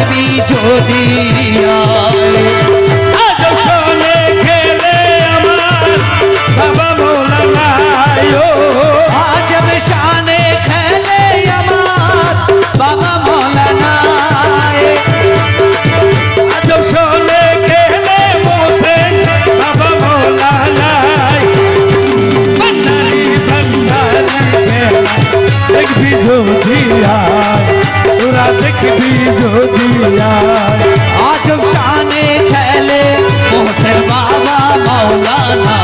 দেখবি যদি আজ শোনে খেলে আমার বাবা মৌলানা আজ শানে খেলে আমার বাবা মৌলানা আজ শোনে খেলে মোসেন বাবা মৌলানা ভান্ডারি ভান্ডারি খেলা দেখবি যদি তোরা দেখবি যদি আজ শানে খেলে মোহসেন বাবা মৌলানা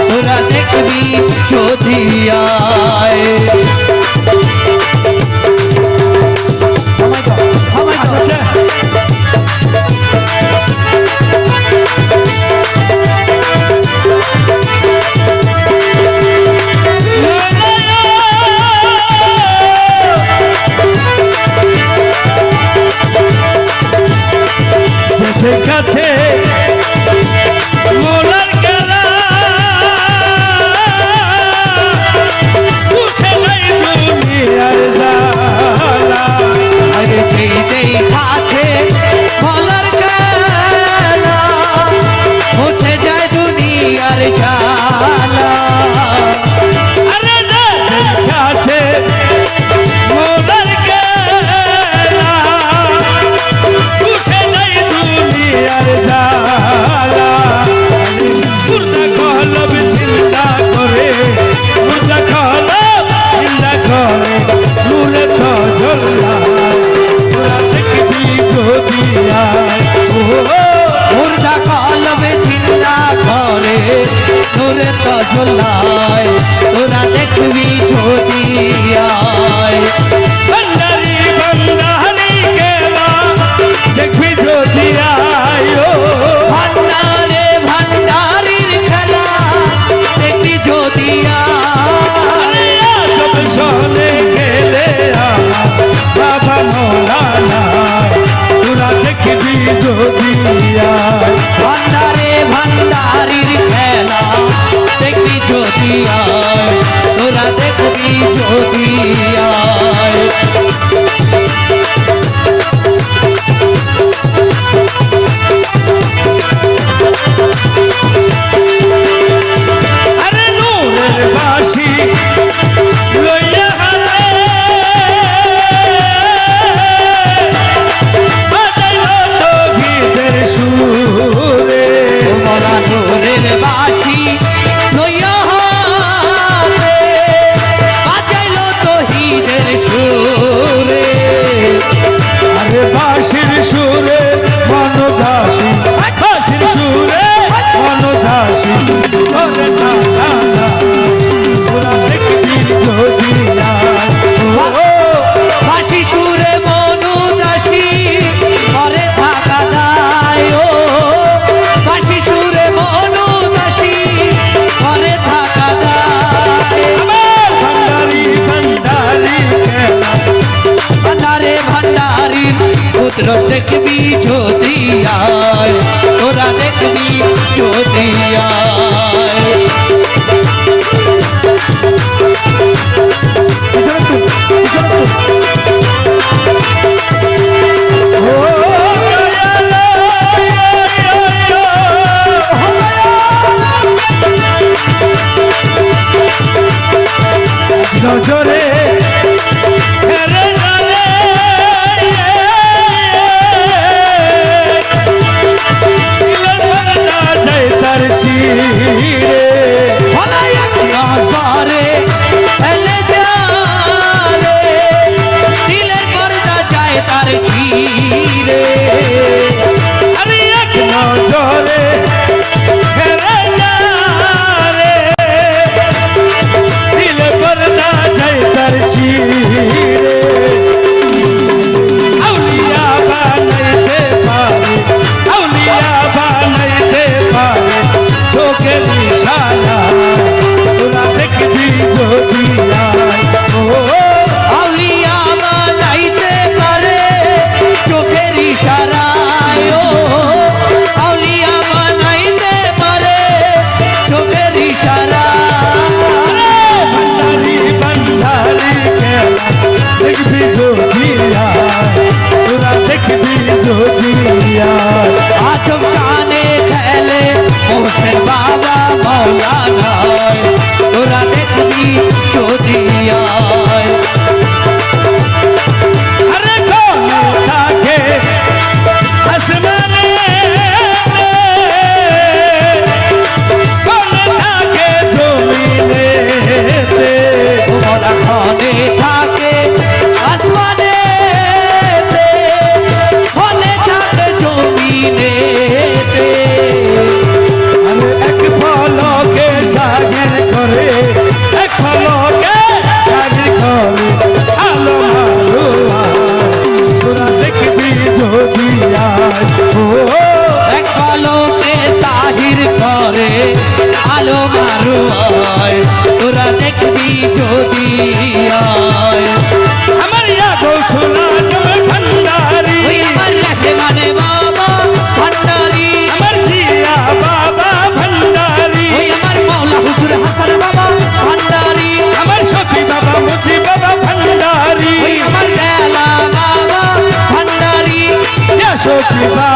তোরা দেখবি যদি কাছে মোলার গেলা পুছে নাই দুনিয়ার জালা আরে যেই কাছে মোলার গেলা মুছে যায় দুনিয়ার জালা আরে কাছে মোলার গেলা পুছে নাই দুনিয়ার জালা মুর্দা কলব চিন্তা করে মুর্দা কলব চিন্তা করে নুরে তো জ্বলা তোরা দেখবি যদি মুর্দা কলবে চিন্তা করে তোরে তো ঝোলায় তোরা দেখবি যদি ভান্ডারি ভান্ডারি খেলা দেখবি যদি ভান্ডারে ভান্ডারির খেলা দেখবি যদি শোনে খেলে বাবা মৌলানা তোরা দেখবি যদি ভান্ডারে ভান্ডারির খেলা দেখবি যদি তোরা দেখবি যদি আরে নূরের বাসি লইয়া হাতে বাজাইল তো গীতের সুরে মোরা নূরের বাসি লইয়া হাতে বাজাইল তহিদের সুরে আরে বাঁশির সুরে মনোদাসী বাঁশির সুরে মনোদাসী ওরে না না না তোরা দেখবি যদি বাসি সুরে মনুদাসী ঘরে থাকা দায় ও বাসি সুরে মনুদাসী ঘরে থাকা দায় আমার ভান্ডারি ভান্ডারি খেলা ভান্ডারে ভান্ডারির পুত্র দেখবি যদি তোরা দেখবি যদি নজরে হেরে যাবে তার চির তুলনা নাই তোরা দেখবি যদি আয় আরে কোনে থাকে আসমানে কোনে থাকে জমিনে ওরা খনে থাকে আসমানে খনে থাকে জমিনে আরে এক ফলকে সাগর করে এক ফলকে সাগর করে আলো মারো তোরা দেখবি যদি আয় ও এক পলকে তাহির করে আলো মারো আয় তোরা দেখবি যদি আয় আমার ইয়াগো সোনা জমে ভান্ডারি ওই আমার রাখে মানে বাবা ভান্ডারি আমার জিয়া বাবা ভান্ডারি ওই আমার মৌলা হুজুর হাসান বাবা ভান্ডারি আমার সখী বাবা মুজি বাবা ভান্ডারি ওই আমার বেলা বাবা ভান্ডারি ইয়া সখী বাবা